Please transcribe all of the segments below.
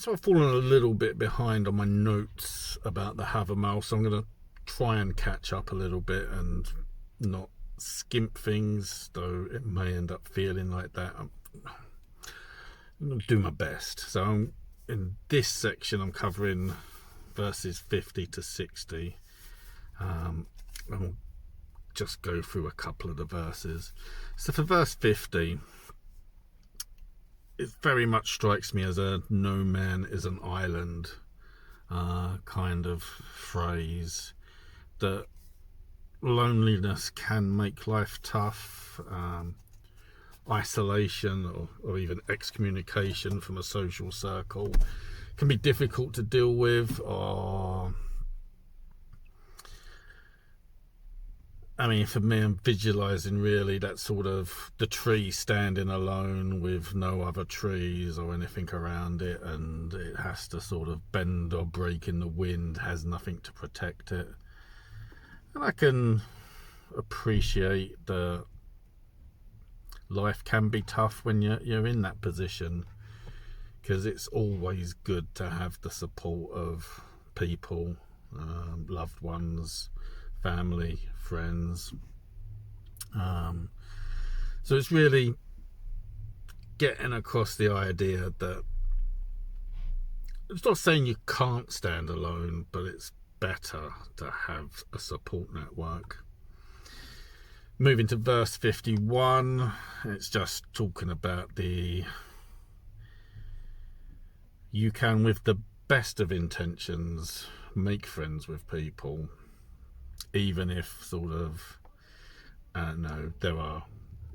So I've fallen a little bit behind on my notes about the Havamal, so I'm going to try and catch up a little bit and not skimp things, though it may end up feeling like that. I'm going to do my best. So in this section, I'm covering verses 50 to 60. And we'll just go through a couple of the verses. So for verse 50, it very much strikes me as a no man is an island kind of phrase, that loneliness can make life tough. Isolation or even excommunication from a social circle can be difficult to deal with. Or I mean, for me, I'm visualizing really that sort of the tree standing alone with no other trees or anything around it, and it has to sort of bend or break in the wind, has nothing to protect it. And I can appreciate that life can be tough when you're in that position, because it's always good to have the support of people, loved ones, family, friends. So it's really getting across the idea that it's not saying you can't stand alone, but it's better to have a support network. Moving to verse 51, it's just talking about you can, with the best of intentions, make friends with people, even if sort of, there are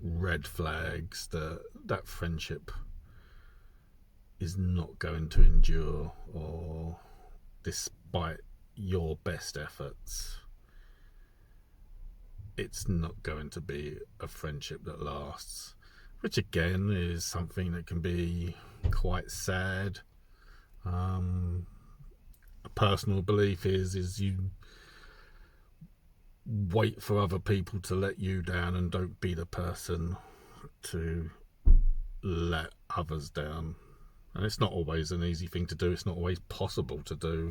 red flags that friendship is not going to endure, or despite your best efforts, it's not going to be a friendship that lasts, which again is something that can be quite sad. A personal belief is you wait for other people to let you down, and don't be the person to let others down. And it's not always an easy thing to do, it's not always possible to do,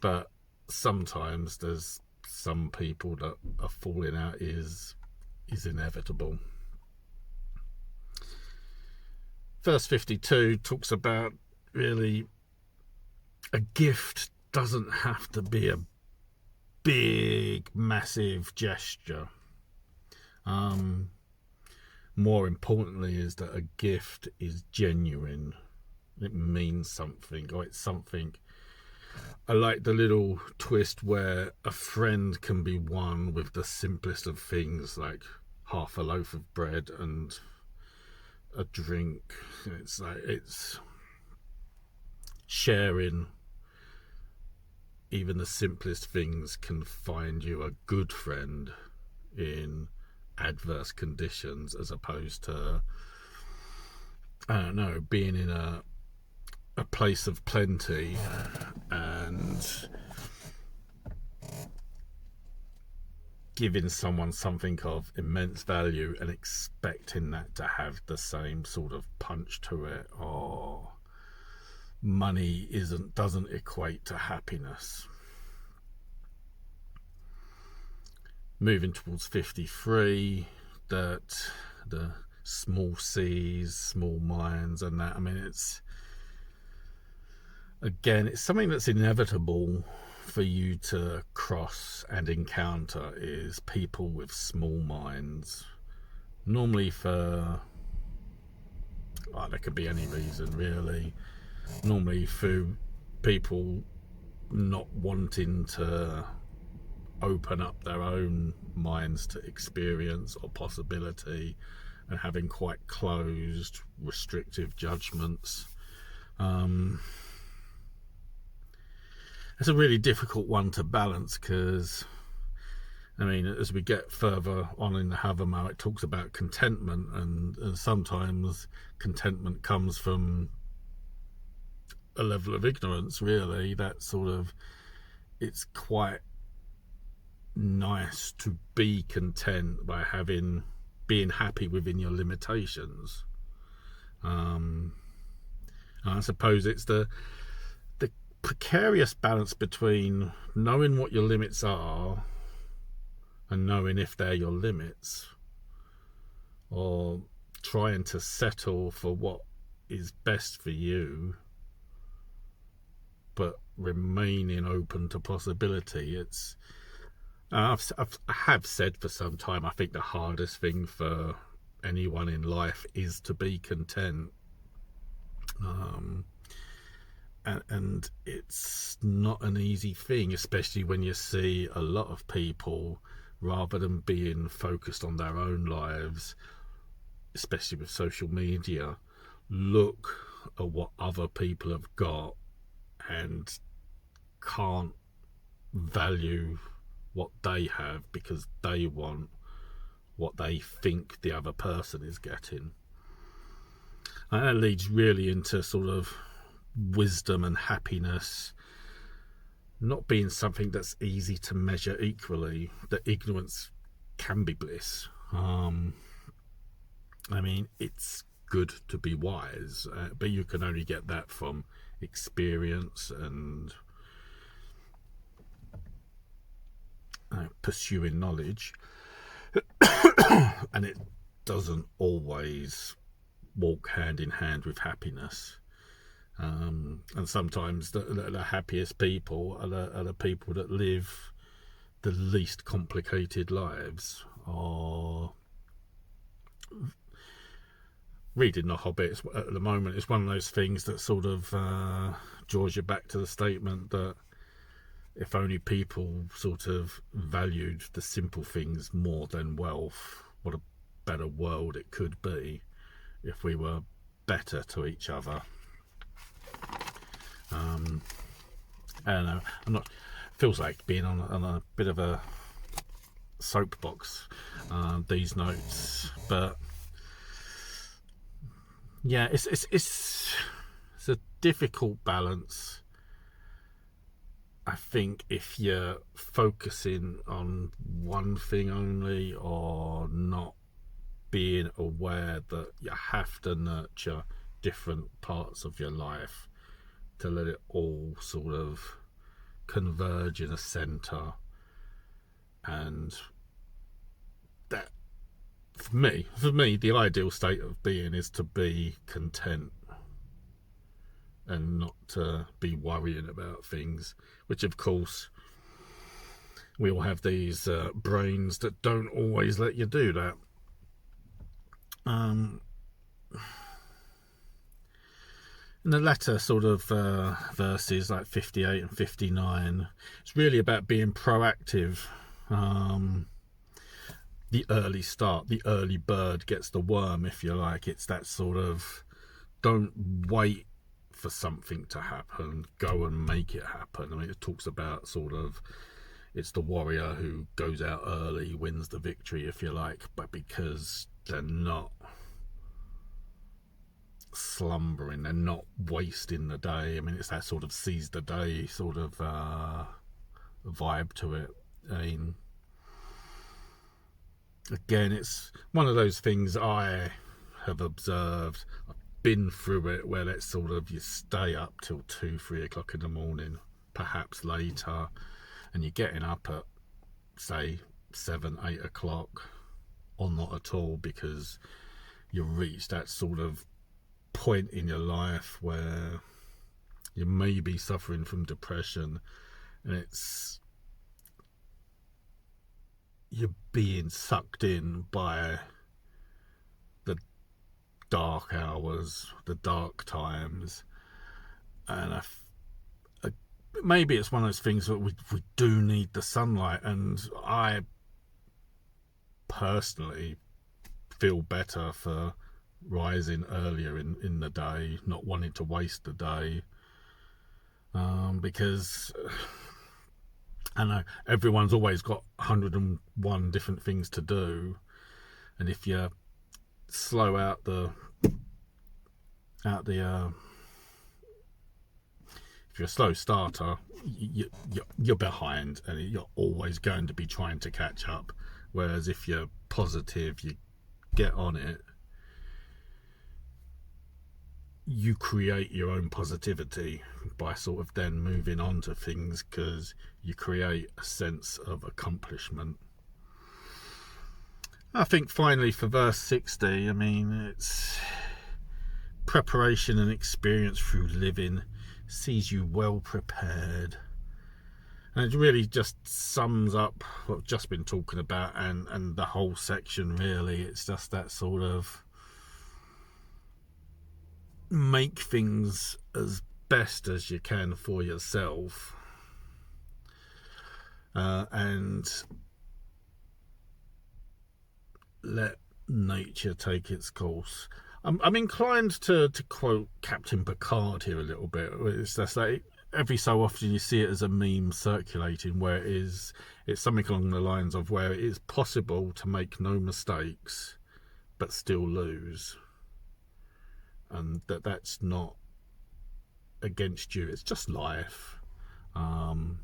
but sometimes there's some people that a falling out is inevitable. Verse 52 talks about really a gift doesn't have to be a big, massive gesture. More importantly is that a gift is genuine. It means something, or it's something. I like the little twist where a friend can be won with the simplest of things, like half a loaf of bread and a drink. It's like, it's sharing. Even the simplest things can find you a good friend in adverse conditions, as opposed to, I don't know, being in a place of plenty and giving someone something of immense value and expecting that to have the same sort of punch to it. Or money doesn't equate to happiness. Moving towards 53, that the small seas, small minds, and that, I mean, it's something that's inevitable for you to cross and encounter, is people with small minds. Normally there could be any reason really. Normally through people not wanting to open up their own minds to experience or possibility, and having quite closed, restrictive judgments. It's a really difficult one to balance, because I mean, as we get further on in the Havamal, it talks about contentment, and sometimes contentment comes from a level of ignorance, really. That sort of, it's quite nice to be content by being happy within your limitations. I suppose it's the precarious balance between knowing what your limits are and knowing if they're your limits, or trying to settle for what is best for you but remaining open to possibility. It's I have said for some time, I think the hardest thing for anyone in life is to be content. And it's not an easy thing, especially when you see a lot of people, rather than being focused on their own lives, especially with social media, look at what other people have got and can't value what they have because they want what they think the other person is getting. And that leads really into sort of wisdom and happiness not being something that's easy to measure equally. That ignorance can be bliss. I mean, it's good to be wise, but you can only get that from experience and pursuing knowledge. And it doesn't always walk hand in hand with happiness. And sometimes the happiest people are the people that live the least complicated lives. Or reading The Hobbit at the moment is one of those things that sort of draws you back to the statement that if only people sort of valued the simple things more than wealth, what a better world it could be if we were better to each other. I don't know, I'm not, feels like being on a bit of a soapbox, these notes, but yeah, it's a difficult balance. I think if you're focusing on one thing only, or not being aware that you have to nurture different parts of your life to let it all sort of converge in a center. And that, for me, the ideal state of being is to be content and not to be worrying about things, which of course we all have these brains that don't always let you do that. In the latter sort of verses, like 58 and 59, it's really about being proactive. The early start, the early bird gets the worm, if you like. It's that sort of, don't wait for something to happen, go and make it happen. I mean, it talks about sort of, it's the warrior who goes out early, wins the victory, if you like, but because they're not slumbering, they're not wasting the day. I mean, it's that sort of seize the day sort of vibe to it. I mean, again, it's one of those things I have observed. I've been through it, where it's sort of, you stay up till 2-3 o'clock in the morning, perhaps later, and you're getting up at, say, 7-8 o'clock, or not at all, because you reach that sort of point in your life where you may be suffering from depression, and it's, you're being sucked in by the dark hours, the dark times. And maybe it's one of those things that we do need the sunlight, and I personally feel better for rising earlier in the day, not wanting to waste the day, because I know everyone's always got 101 different things to do, and if you slow out if you're a slow starter, you're behind, and you're always going to be trying to catch up. Whereas if you're positive, you get on it, you create your own positivity by sort of then moving on to things, because you create a sense of accomplishment. I think finally for verse 60, I mean, it's preparation and experience through living sees you well prepared. And it really just sums up what I've just been talking about, and the whole section really. It's just that sort of make things as best as you can for yourself, and let nature take its course. I'm inclined to quote Captain Picard here a little bit. It's just like every so often you see it as a meme circulating, where it's something along the lines of where it is possible to make no mistakes but still lose, and that's not against you, it's just life. And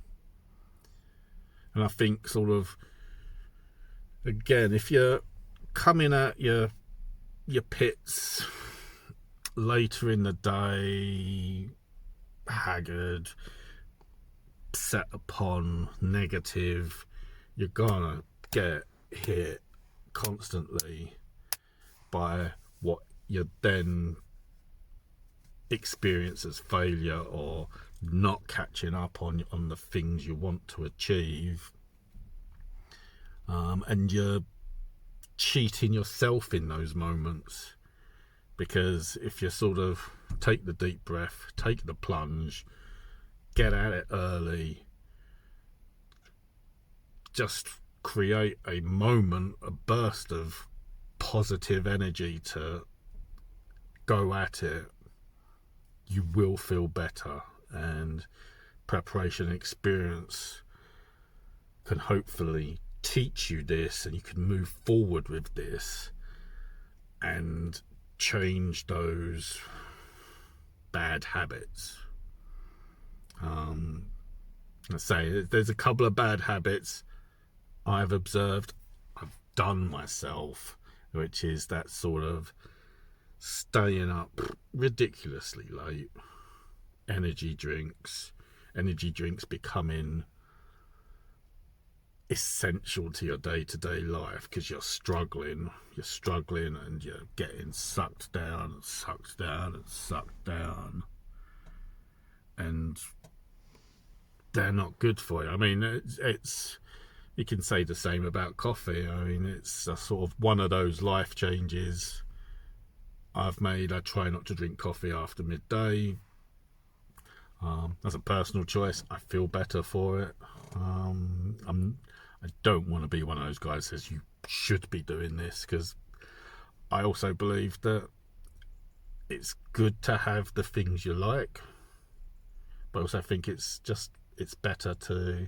I think sort of, again, if you're coming at your pits later in the day, haggard, set upon, negative, you're gonna get hit constantly by what you then experience as failure, or not catching up on the things you want to achieve, and you're cheating yourself in those moments, because if you sort of take the deep breath, take the plunge, get at it early, just create a moment, a burst of positive energy to go at it, you will feel better. And preparation and experience can hopefully teach you this, and you can move forward with this and change those bad habits. Let's say there's a couple of bad habits I've observed, I've done myself, which is that sort of staying up ridiculously late, energy drinks becoming essential to your day-to-day life, because you're struggling and you're getting sucked down, and they're not good for you. I mean, it's you can say the same about coffee. I mean, it's a sort of one of those life changes I've made. I try not to drink coffee after midday. That's a personal choice. I feel better for it. I don't want to be one of those guys that says you should be doing this, because I also believe that it's good to have the things you like, but I also think it's better to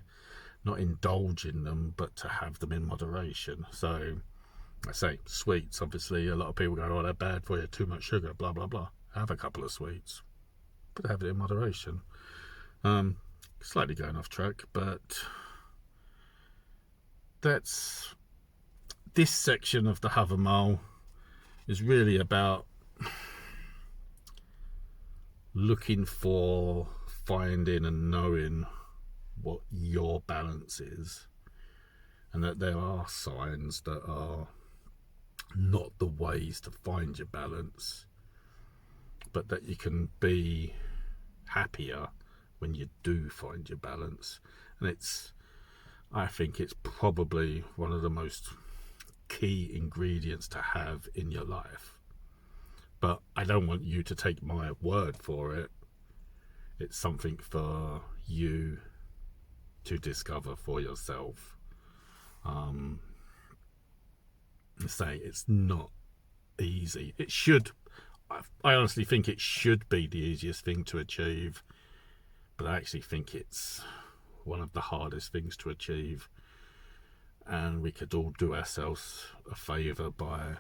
not indulge in them, but to have them in moderation. So I say sweets, obviously a lot of people go, oh, they're bad for you, too much sugar, blah blah blah. Have a couple of sweets, but have it in moderation. Slightly going off track, but that's this section of the Havamal is really about looking for, finding and knowing what your balance is, and that there are signs that are not the ways to find your balance, but that you can be happier when you do find your balance. And I think it's probably one of the most key ingredients to have in your life. But I don't want you to take my word for it. It's something for you to discover for yourself. Say it's not easy. It should. I honestly think it should be the easiest thing to achieve, but I actually think it's one of the hardest things to achieve, and we could all do ourselves a favour by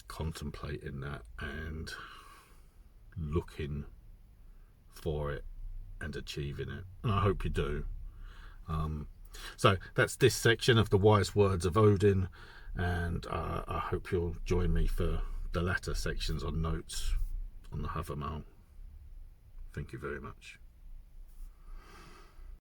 contemplating that and looking for it and achieving it, and I hope you do. So that's this section of the Wise Words of Odin, and I hope you'll join me for the latter sections on notes on the Havamal. Thank you very much.